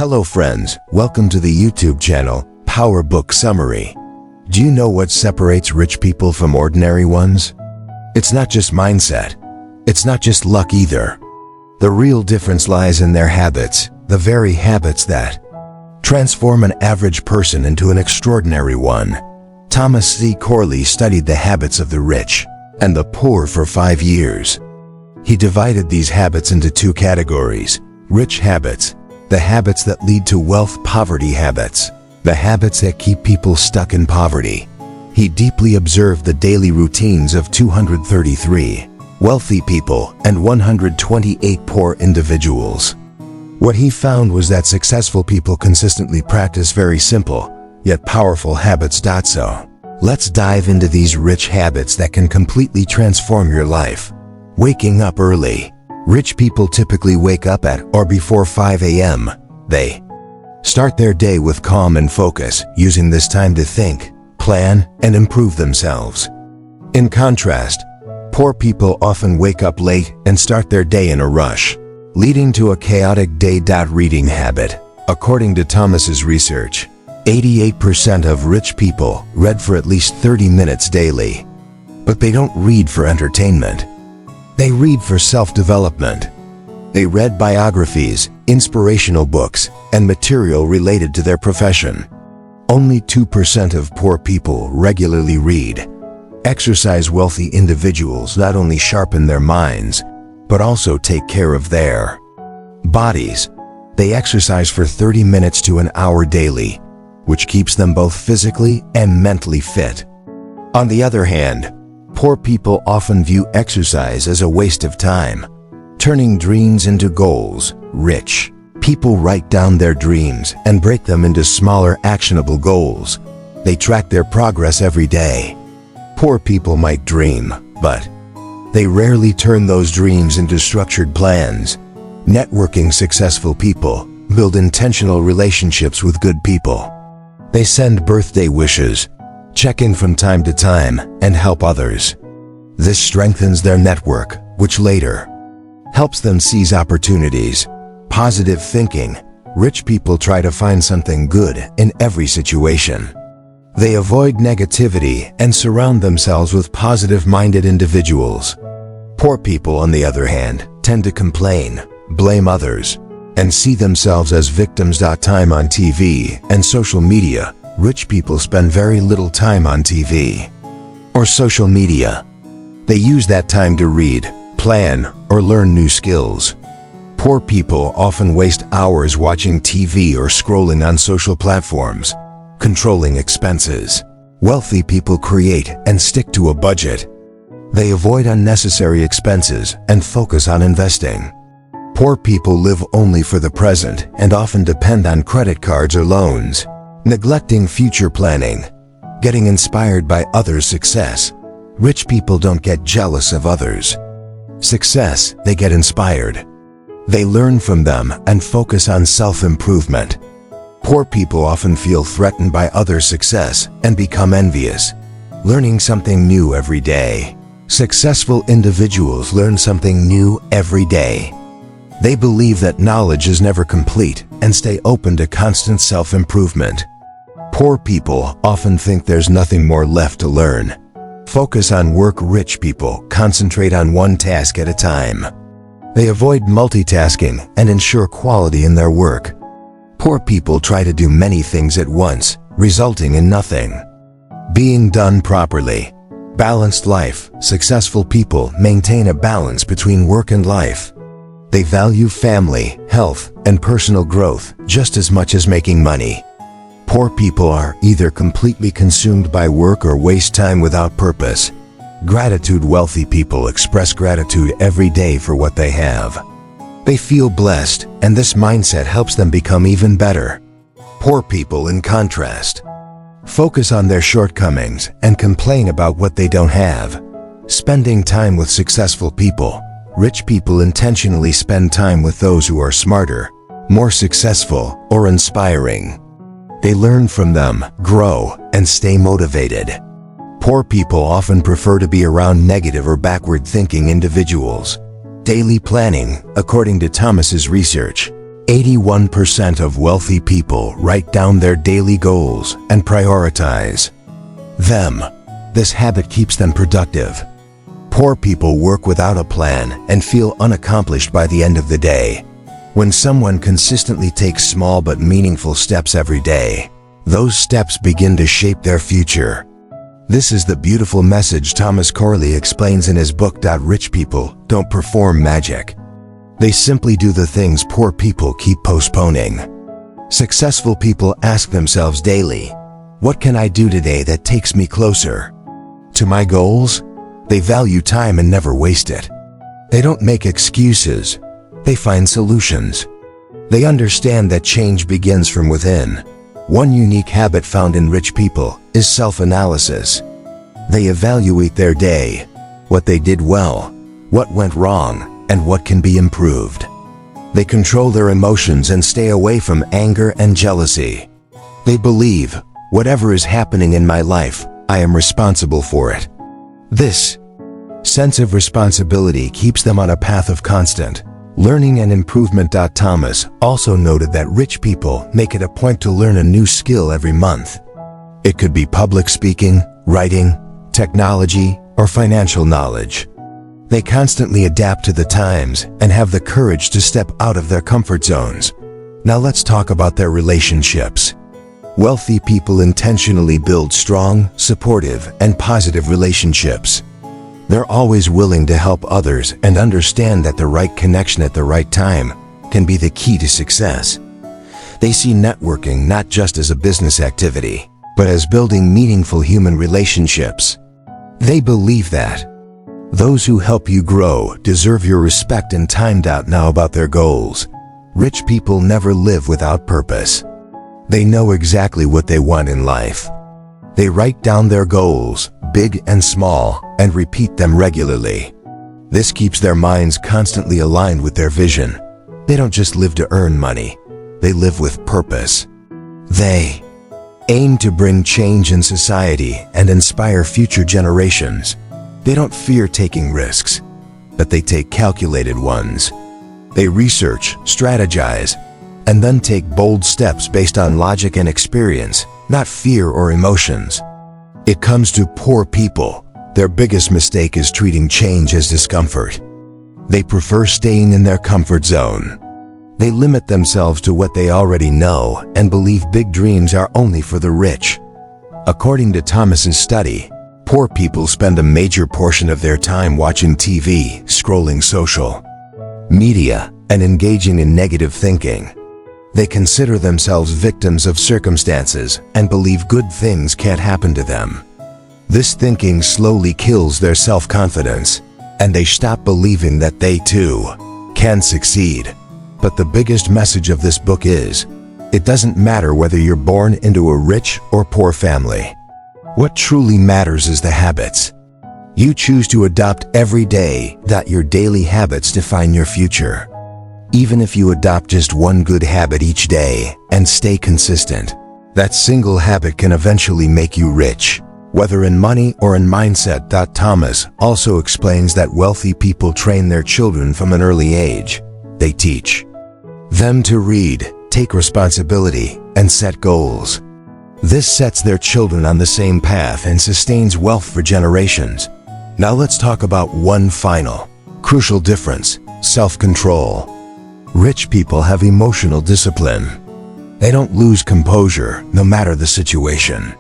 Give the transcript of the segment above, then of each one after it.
Hello friends, welcome to the YouTube channel, PowerBook Summary. Do you know what separates rich people from ordinary ones? It's not just mindset. It's not just luck either. The real difference lies in their habits, the very habits that transform an average person into an extraordinary one. Thomas C. Corley studied the habits of the rich and the poor for 5 years. He divided these habits into 2 categories: rich habits, the habits that lead to wealth; poverty habits, the habits that keep people stuck in poverty. He deeply observed the daily routines of 233 wealthy people and 128 poor individuals. What he found was that successful people consistently practice very simple, yet powerful habits. So, let's dive into these rich habits that can completely transform your life. Waking up early. Rich people typically wake up at or before 5 a.m. They start their day with calm and focus, using this time to think, plan, and improve themselves. In contrast, poor people often wake up late and start their day in a rush, leading to a chaotic day. Reading habit. According to Thomas's research, 88% of rich people read for at least 30 minutes daily. But they don't read for entertainment. They read for self-development. They read biographies, inspirational books, and material related to their profession. Only 2% of poor people regularly read. Exercise. Wealthy individuals not only sharpen their minds, but also take care of their bodies. They exercise for 30 minutes to an hour daily, which keeps them both physically and mentally fit. On the other hand, poor people often view exercise as a waste of time, turning dreams into goals. Rich people write down their dreams and break them into smaller, actionable goals. They track their progress every day. Poor people might dream, but they rarely turn those dreams into structured plans. Networking. Successful people build intentional relationships with good people. They send birthday wishes, check in from time to time, and help others. This strengthens their network, which later helps them seize opportunities. Positive thinking. Rich people try to find something good in every situation. They avoid negativity and surround themselves with positive-minded individuals. Poor people, on the other hand, tend to complain, blame others, and see themselves as victims. Time on TV and social media. Rich people spend very little time on TV or social media. They use that time to read, plan, or learn new skills. Poor people often waste hours watching TV or scrolling on social platforms. Controlling expenses. Wealthy people create and stick to a budget. They avoid unnecessary expenses and focus on investing. Poor people live only for the present and often depend on credit cards or loans. Neglecting future planning. Getting inspired by others' success. Rich people don't get jealous of others' success, they get inspired. They learn from them and focus on self-improvement. Poor people often feel threatened by others' success and become envious. Learning something new every day. Successful individuals learn something new every day. They believe that knowledge is never complete and stay open to constant self-improvement. Poor people often think there's nothing more left to learn. Focus on work. Rich people concentrate on one task at a time. They avoid multitasking and ensure quality in their work. Poor people try to do many things at once, resulting in nothing being done properly. Balanced life. Successful people maintain a balance between work and life. They value family, health, and personal growth just as much as making money. Poor people are either completely consumed by work or waste time without purpose. Gratitude. Wealthy people express gratitude every day for what they have. They feel blessed, and this mindset helps them become even better. Poor people, in contrast, focus on their shortcomings and complain about what they don't have. Spending time with successful people. Rich people intentionally spend time with those who are smarter, more successful, or inspiring. They learn from them, grow, and stay motivated. Poor people often prefer to be around negative or backward-thinking individuals. Daily planning. According to Thomas's research, 81% of wealthy people write down their daily goals and prioritize them. This habit keeps them productive. Poor people work without a plan and feel unaccomplished by the end of the day. When someone consistently takes small but meaningful steps every day, those steps begin to shape their future. This is the beautiful message Thomas Corley explains in his book. Rich people don't perform magic. They simply do the things poor people keep postponing. Successful people ask themselves daily, what can I do today that takes me closer to my goals? They value time and never waste it. They don't make excuses. They find solutions. They understand that change begins from within. One unique habit found in rich people is self-analysis. They evaluate their day, what they did well, what went wrong, and what can be improved. They control their emotions and stay away from anger and jealousy. They believe, whatever is happening in my life, I am responsible for it. This sense of responsibility keeps them on a path of constant learning and improvement. Thomas also noted that rich people make it a point to learn a new skill every month. It could be public speaking, writing, technology, or financial knowledge. They constantly adapt to the times and have the courage to step out of their comfort zones. Now let's talk about their relationships. Wealthy people intentionally build strong, supportive, and positive relationships. They're always willing to help others and understand that the right connection at the right time can be the key to success. They see networking not just as a business activity, but as building meaningful human relationships. They believe that those who help you grow deserve your respect and time. Now about their goals. Rich people never live without purpose. They know exactly what they want in life. They write down their goals, big and small, and repeat them regularly. This keeps their minds constantly aligned with their vision. They don't just live to earn money. They live with purpose. They aim to bring change in society and inspire future generations. They don't fear taking risks, but they take calculated ones. They research, strategize, and then take bold steps based on logic and experience, not fear or emotions. It comes to poor people. Their biggest mistake is treating change as discomfort. They prefer staying in their comfort zone. They limit themselves to what they already know and believe big dreams are only for the rich. According to Thomas's study, poor people spend a major portion of their time watching TV, scrolling social media, and engaging in negative thinking. They consider themselves victims of circumstances and believe good things can't happen to them. This thinking slowly kills their self-confidence, and they stop believing that they too can succeed. But the biggest message of this book is, it doesn't matter whether you're born into a rich or poor family. What truly matters is the habits you choose to adopt every day. Your daily habits define your future. Even if you adopt just one good habit each day and stay consistent, that single habit can eventually make you rich, whether in money or in mindset. Thomas also explains that wealthy people train their children from an early age. They teach them to read, take responsibility, and set goals. This sets their children on the same path and sustains wealth for generations. Now let's talk about one final, crucial difference: self-control. Rich people have emotional discipline. They don't lose composure, no matter the situation.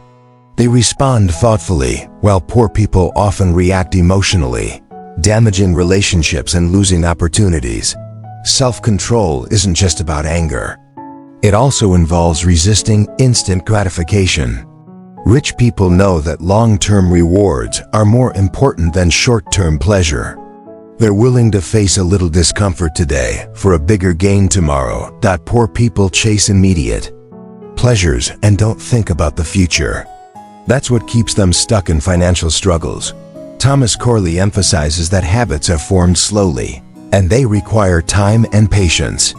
They respond thoughtfully, while poor people often react emotionally, damaging relationships and losing opportunities. Self-control isn't just about anger. It also involves resisting instant gratification. Rich people know that long-term rewards are more important than short-term pleasure. They're willing to face a little discomfort today for a bigger gain tomorrow. Poor people chase immediate pleasures and don't think about the future. That's what keeps them stuck in financial struggles. Thomas Corley emphasizes that habits are formed slowly, and they require time and patience.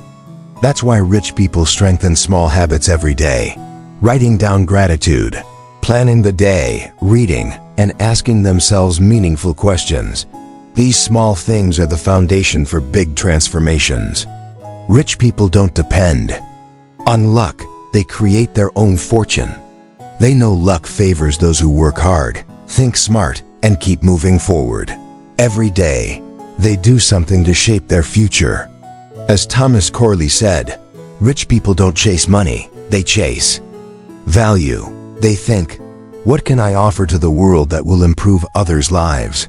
That's why rich people strengthen small habits every day: writing down gratitude, planning the day, reading, and asking themselves meaningful questions. These small things are the foundation for big transformations. Rich people don't depend on luck. They create their own fortune. They know luck favors those who work hard, think smart, and keep moving forward. Every day, they do something to shape their future. As Thomas Corley said, rich people don't chase money, they chase value. They think, what can I offer to the world that will improve others' lives?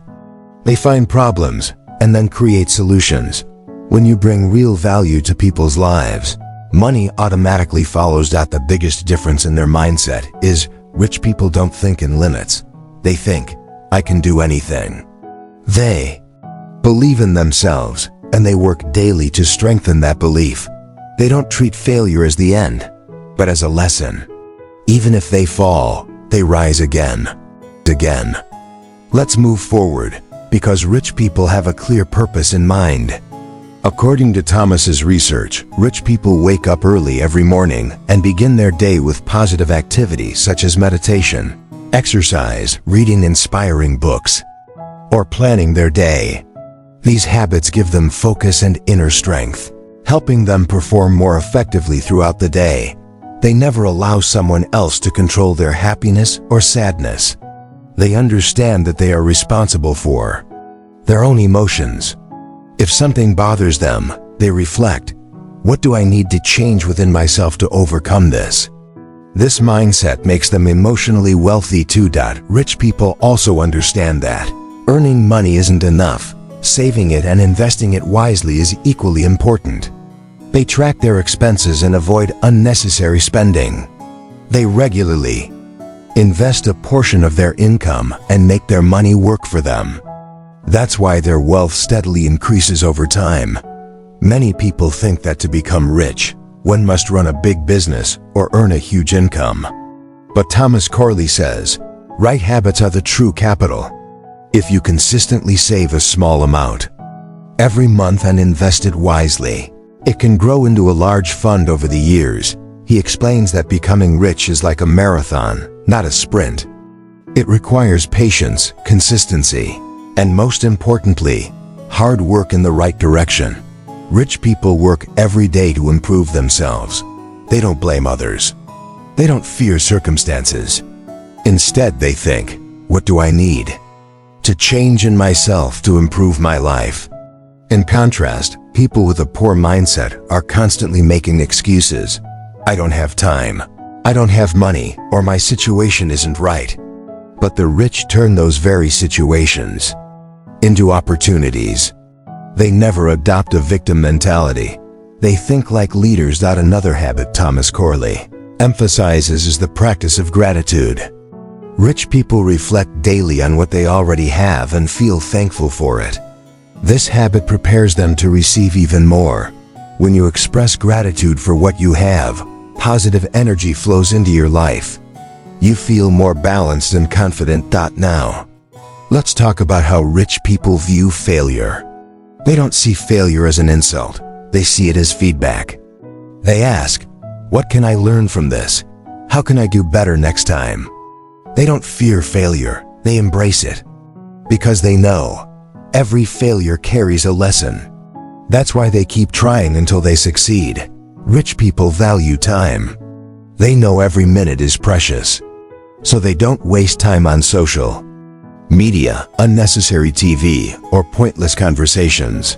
They find problems and then create solutions. When you bring real value to people's lives, money automatically follows. The biggest difference in their mindset is rich people don't think in limits. They think, I can do anything. They believe in themselves, and they work daily to strengthen that belief. They don't treat failure as the end, but as a lesson. Even if they fall, they rise again. Let's move forward, because rich people have a clear purpose in mind. According to Thomas's research, rich people wake up early every morning and begin their day with positive activities such as meditation, exercise, reading inspiring books, or planning their day. These habits give them focus and inner strength, helping them perform more effectively throughout the day. They never allow someone else to control their happiness or sadness. They understand that they are responsible for their own emotions. If something bothers them, they reflect, what do I need to change within myself to overcome this? This mindset makes them emotionally wealthy too. Rich people also understand that earning money isn't enough. Saving it and investing it wisely is equally important. They track their expenses and avoid unnecessary spending. They regularly invest a portion of their income and make their money work for them. That's why their wealth steadily increases over time. Many people think that to become rich, one must run a big business or earn a huge income. But Thomas Corley says, right habits are the true capital. If you consistently save a small amount every month and invest it wisely, it can grow into a large fund over the years. He explains that becoming rich is like a marathon, not a sprint. It requires patience, consistency, and most importantly, hard work in the right direction. Rich people work every day to improve themselves. They don't blame others. They don't fear circumstances. Instead, they think, what do I need to change in myself to improve my life? In contrast, people with a poor mindset are constantly making excuses. I don't have time. I don't have money, or my situation isn't right. But the rich turn those very situations into opportunities. They never adopt a victim mentality. They think like leaders. Another habit Thomas Corley emphasizes is the practice of gratitude. Rich people reflect daily on what they already have and feel thankful for it. This habit prepares them to receive even more. When you express gratitude for what you have, positive energy flows into your life. You feel more balanced and confident. Now, let's talk about how rich people view failure. They don't see failure as an insult. They see it as feedback. They ask, what can I learn from this? How can I do better next time? They don't fear failure. They embrace it. Because they know every failure carries a lesson. That's why they keep trying until they succeed. Rich people value time. They know every minute is precious. So they don't waste time on social media, unnecessary TV, or pointless conversations.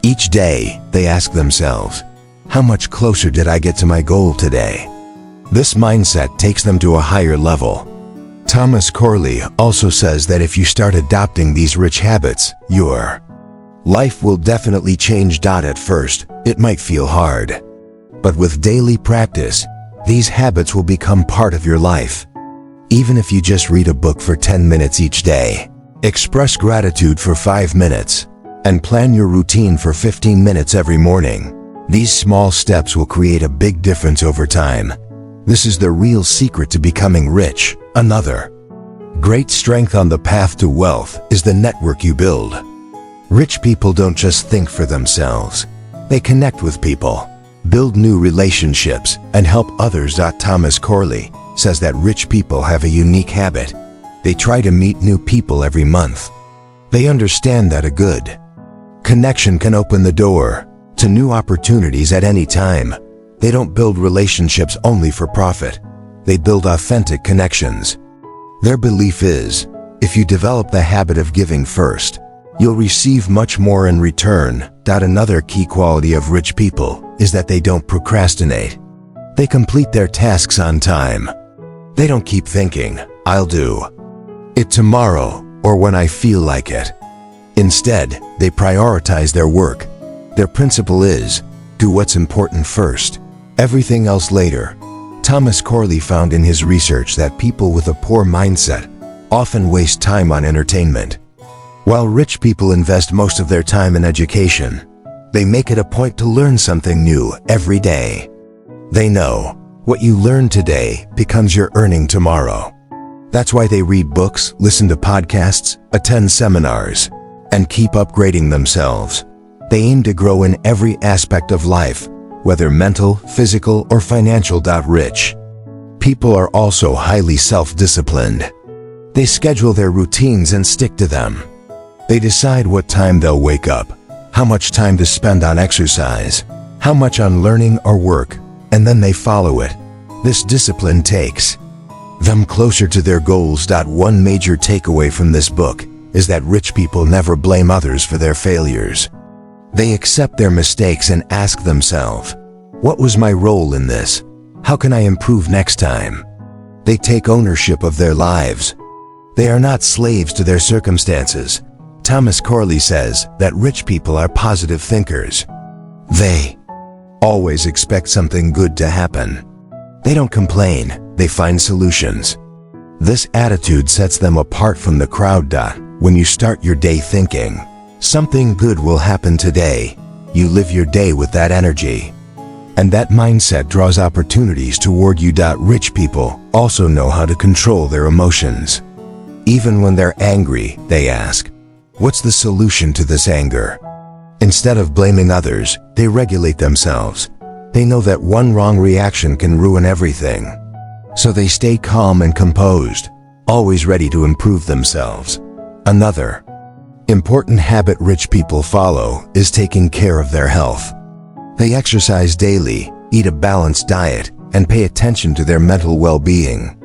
Each day, they ask themselves, how much closer did I get to my goal today? This mindset takes them to a higher level. Thomas Corley also says that if you start adopting these rich habits, your life will definitely change. At first, it might feel hard. But with daily practice, these habits will become part of your life. Even if you just read a book for 10 minutes each day, express gratitude for 5 minutes, and plan your routine for 15 minutes every morning, these small steps will create a big difference over time. This is the real secret to becoming rich. Another great strength on the path to wealth is the network you build. Rich people don't just think for themselves. They connect with people, build new relationships, and help others. Thomas Corley says that rich people have a unique habit. They try to meet new people every month. They understand that a good connection can open the door to new opportunities at any time. They don't build relationships only for profit. They build authentic connections. Their belief is, if you develop the habit of giving first, you'll receive much more in return. Another key quality of rich people is that they don't procrastinate. They complete their tasks on time. They don't keep thinking, I'll do it tomorrow or when I feel like it. Instead, they prioritize their work. Their principle is, do what's important first, everything else later. Thomas Corley found in his research that people with a poor mindset often waste time on entertainment. While rich people invest most of their time in education, they make it a point to learn something new every day. They know, what you learn today becomes your earning tomorrow. That's why they read books, listen to podcasts, attend seminars, and keep upgrading themselves. They aim to grow in every aspect of life, whether mental, physical, or financial. Rich people are also highly self-disciplined. They schedule their routines and stick to them. They decide what time they'll wake up, how much time to spend on exercise, how much on learning or work, and then they follow it. This discipline takes them closer to their goals. One major takeaway from this book is that rich people never blame others for their failures. They accept their mistakes and ask themselves, what was my role in this? How can I improve next time? They take ownership of their lives. They are not slaves to their circumstances. Thomas Corley says that rich people are positive thinkers. They always expect something good to happen. They don't complain, they find solutions. This attitude sets them apart from the crowd. When you start your day thinking, something good will happen today, you live your day with that energy. And that mindset draws opportunities toward you. Rich people also know how to control their emotions. Even when they're angry, they ask, what's the solution to this anger? Instead of blaming others, they regulate themselves. They know that one wrong reaction can ruin everything. So they stay calm and composed, always ready to improve themselves. Another important habit rich people follow is taking care of their health. They exercise daily, eat a balanced diet, and pay attention to their mental well-being.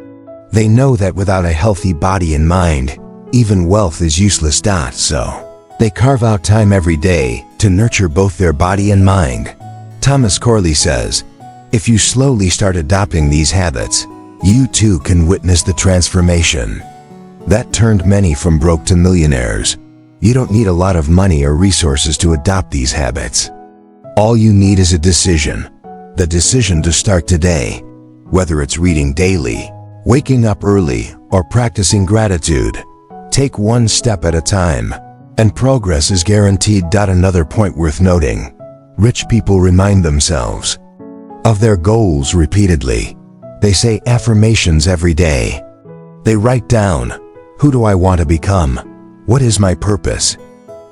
They know that without a healthy body and mind, even wealth is useless. So they carve out time every day to nurture both their body and mind. Thomas Corley says, if you slowly start adopting these habits, you too can witness the transformation that turned many from broke to millionaires. You don't need a lot of money or resources to adopt these habits. All you need is a decision. The decision to start today. Whether it's reading daily, waking up early, or practicing gratitude. Take one step at a time, and progress is guaranteed. Another point worth noting. Rich people remind themselves of their goals repeatedly. They say affirmations every day. They write down, who do I want to become? What is my purpose?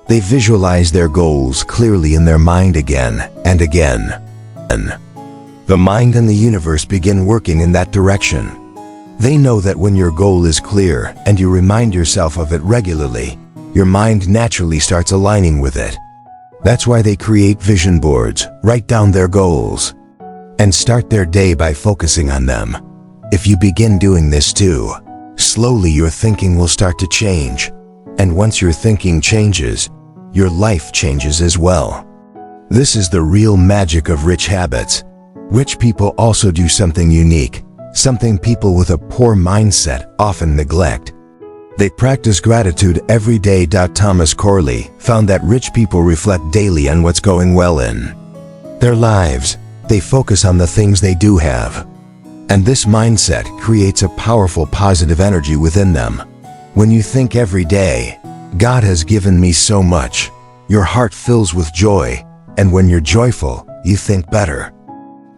They visualize their goals clearly in their mind again and again. And the mind and the universe begin working in that direction. They know that when your goal is clear and you remind yourself of it regularly, your mind naturally starts aligning with it. That's why they create vision boards, write down their goals, and start their day by focusing on them. If you begin doing this too, slowly your thinking will start to change. And once your thinking changes, your life changes as well. This is the real magic of rich habits. Rich people also do something unique, something people with a poor mindset often neglect. They practice gratitude every day. Thomas Corley found that rich people reflect daily on what's going well in their lives. They focus on the things they do have. And this mindset creates a powerful positive energy within them. When you think every day, God has given me so much, your heart fills with joy, and when you're joyful, you think better,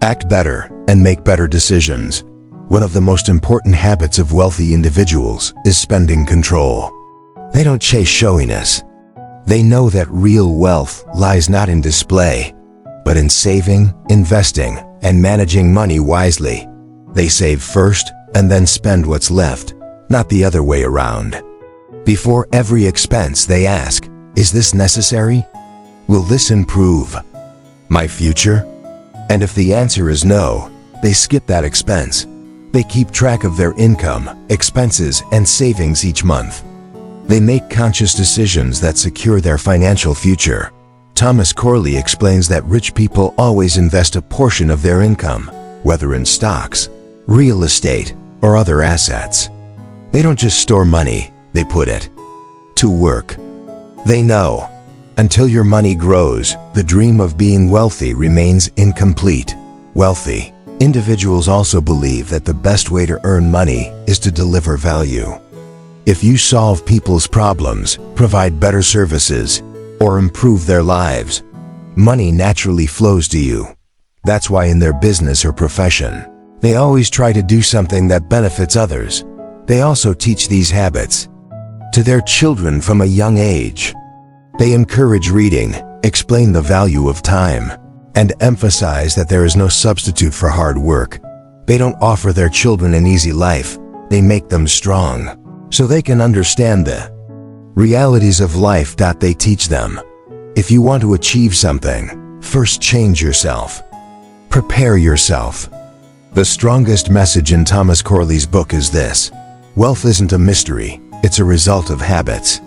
act better, and make better decisions. One of the most important habits of wealthy individuals is spending control. They don't chase showiness. They know that real wealth lies not in display, but in saving, investing, and managing money wisely. They save first and then spend what's left, not the other way around. Before every expense they ask, is this necessary? Will this improve My future? And if the answer is no, they skip that expense. They keep track of their income, expenses, and savings each month. They make conscious decisions that secure their financial future. Thomas Corley explains that rich people always invest a portion of their income, whether in stocks, real estate, or other assets. They don't just store money, they put it to work. They know, until your money grows, the dream of being wealthy remains incomplete. Wealthy individuals also believe that the best way to earn money is to deliver value. If you solve people's problems, provide better services, or improve their lives, money naturally flows to you. That's why in their business or profession, they always try to do something that benefits others. They also teach these habits to their children from a young age. They encourage reading, explain the value of time, and emphasize that there is no substitute for hard work. They don't offer their children an easy life, they make them strong, so they can understand the realities of life that they teach them. If you want to achieve something, first change yourself. Prepare yourself. The strongest message in Thomas Corley's book is this: wealth isn't a mystery, it's a result of habits.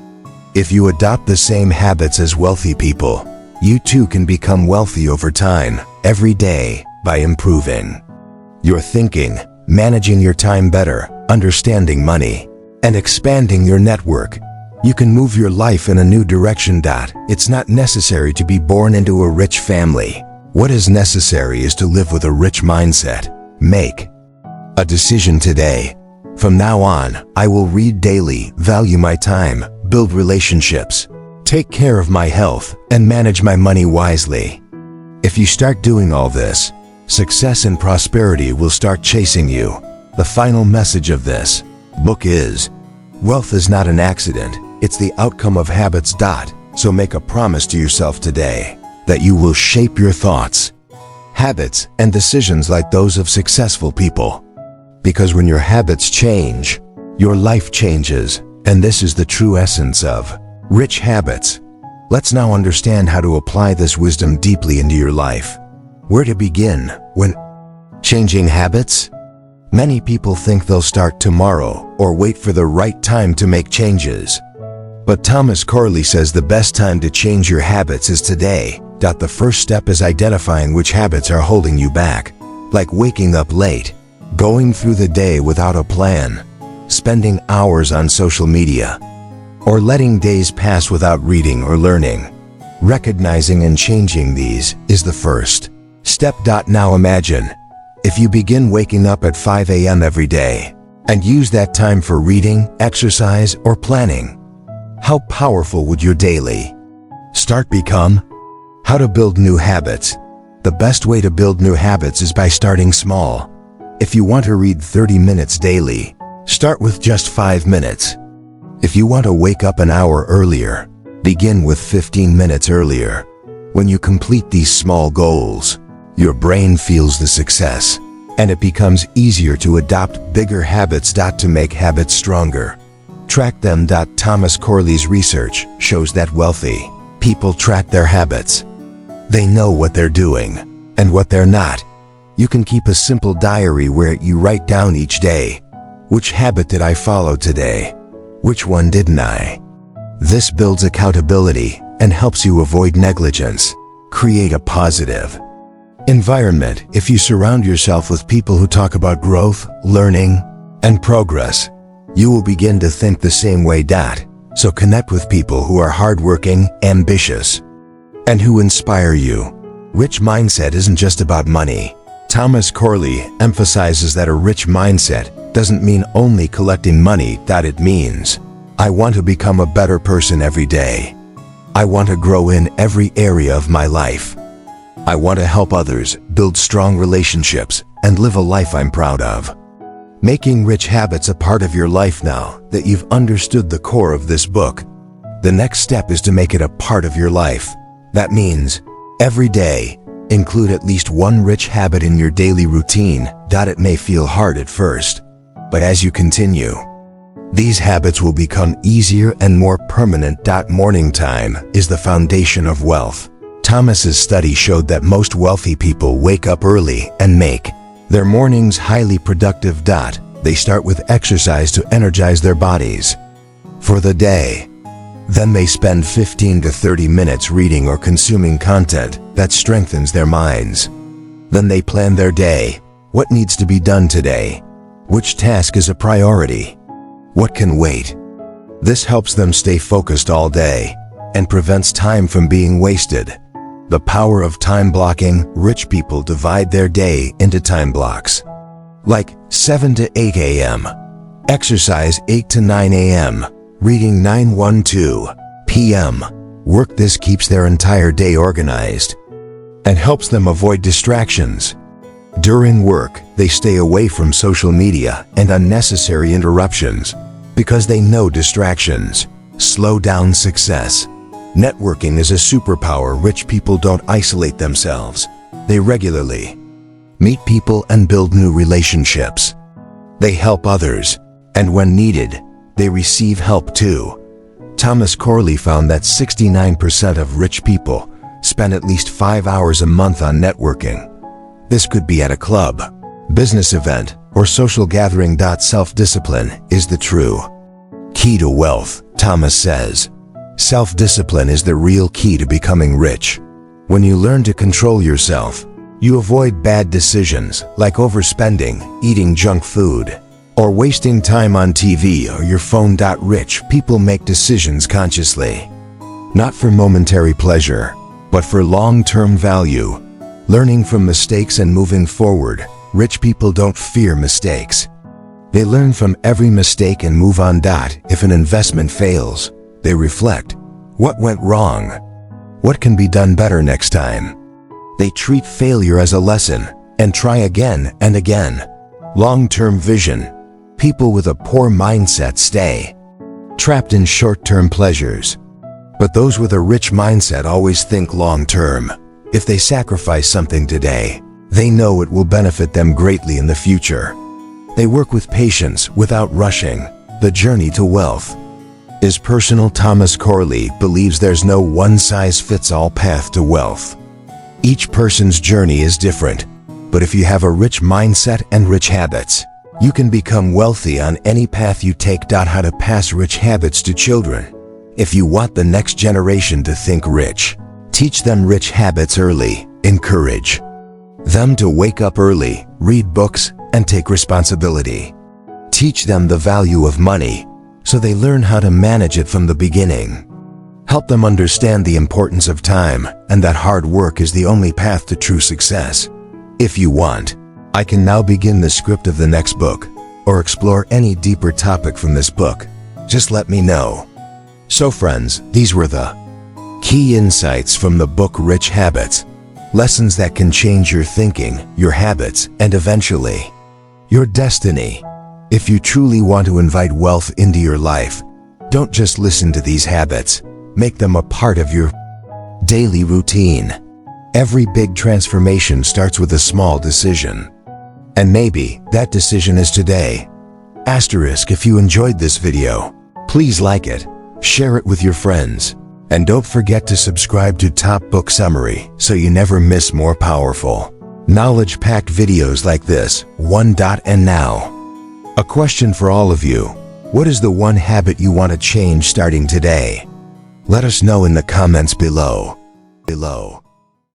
If you adopt the same habits as wealthy people, you too can become wealthy over time, every day, by improving your thinking, managing your time better, understanding money, and expanding your network. You can move your life in a new direction. It's not necessary to be born into a rich family. What is necessary is to live with a rich mindset. Make a decision today. From now on, I will read daily, value my time, build relationships, take care of my health, and manage my money wisely. If you start doing all this, success and prosperity will start chasing you. The final message of this book is: wealth is not an accident, it's the outcome of habits. So make a promise to yourself today that you will shape your thoughts, habits, and decisions like those of successful people. Because when your habits change, your life changes, and this is the true essence of rich habits. Let's now understand how to apply this wisdom deeply into your life. Where to begin when changing habits? Many people think they'll start tomorrow or wait for the right time to make changes. But Thomas Corley says the best time to change your habits is today. The first step is identifying which habits are holding you back, like waking up late, going through the day without a plan, spending hours on social media, or letting days pass without reading or learning. Recognizing and changing these is the first step. Now imagine if you begin waking up at 5 a.m. every day and use that time for reading, exercise, or planning. How powerful would your daily start become? How to build new habits. The best way to build new habits is by starting small. If you want to read 30 minutes daily, start with just 5 minutes. If you want to wake up an hour earlier, begin with 15 minutes earlier. When you complete these small goals, your brain feels the success, and it becomes easier to adopt bigger habits. To make habits stronger, track them. Thomas Corley's research shows that wealthy people track their habits. They know what they're doing and what they're not. You can keep a simple diary where you write down each day: which habit did I follow today? Which one didn't I? This builds accountability and helps you avoid negligence. Create a positive environment. If you surround yourself with people who talk about growth, learning, and progress, you will begin to think the same way. So connect with people who are hardworking, ambitious, and who inspire you. Rich mindset isn't just about money. Thomas Corley emphasizes that a rich mindset doesn't mean only collecting money. It means, I want to become a better person every day. I want to grow in every area of my life. I want to help others, build strong relationships, and live a life I'm proud of. Making rich habits a part of your life. Now that you've understood the core of this book, the next step is to make it a part of your life. That means, every day, include at least one rich habit in your daily routine. It may feel hard at first, but as you continue, these habits will become easier and more permanent. Morning time is the foundation of wealth. Thomas's study showed that most wealthy people wake up early and make their mornings highly productive. They start with exercise to energize their bodies for the day. Then they spend 15 to 30 minutes reading or consuming content that strengthens their minds. Then they plan their day. What needs to be done today? Which task is a priority? What can wait? This helps them stay focused all day and prevents time from being wasted. The power of time blocking. Rich people divide their day into time blocks, like 7 to 8 a.m., exercise 8 to 9 a.m., reading 9-1-2 p.m., work. This keeps their entire day organized and helps them avoid distractions. During work, they stay away from social media and unnecessary interruptions because they know distractions slow down success. Networking is a superpower. Rich people don't isolate themselves. They regularly meet people and build new relationships. They help others, and when needed, they receive help too. Thomas Corley found that 69% of rich people spend at least 5 hours a month on networking. This could be at a club, business event, or social gathering. Self-discipline is the true key to wealth, Thomas says. Self-discipline is the real key to becoming rich. When you learn to control yourself, you avoid bad decisions like overspending, eating junk food, or wasting time on TV or your phone. Rich people make decisions consciously, not for momentary pleasure, but for long-term value. Learning from mistakes and moving forward. Rich people don't fear mistakes. They learn from every mistake and move on. If an investment fails, they reflect. What went wrong? What can be done better next time? They treat failure as a lesson and try again and again. Long-term vision. People with a poor mindset stay trapped in short-term pleasures. But those with a rich mindset always think long-term. If they sacrifice something today, they know it will benefit them greatly in the future. They work with patience without rushing. The journey to wealth is personal. Thomas Corley believes there's no one-size-fits-all path to wealth. Each person's journey is different, but if you have a rich mindset and rich habits, you can become wealthy on any path you take. How to pass rich habits to children. If you want the next generation to think rich, teach them rich habits early. Encourage them to wake up early, read books, and take responsibility. Teach them the value of money so they learn how to manage it from the beginning. Help them understand the importance of time and that hard work is the only path to true success. If you want, I can now begin the script of the next book or explore any deeper topic from this book. Just let me know. So friends, these were the key insights from the book Rich Habits. Lessons that can change your thinking, your habits, and eventually your destiny. If you truly want to invite wealth into your life, don't just listen to these habits. Make them a part of your daily routine. Every big transformation starts with a small decision. And maybe that decision is today. Asterisk, if you enjoyed this video, please like it, share it with your friends, and don't forget to subscribe to Top Book Summary so you never miss more powerful, knowledge-packed videos like this. And now, a question for all of you. What is the one habit you want to change starting today? Let us know in the comments below.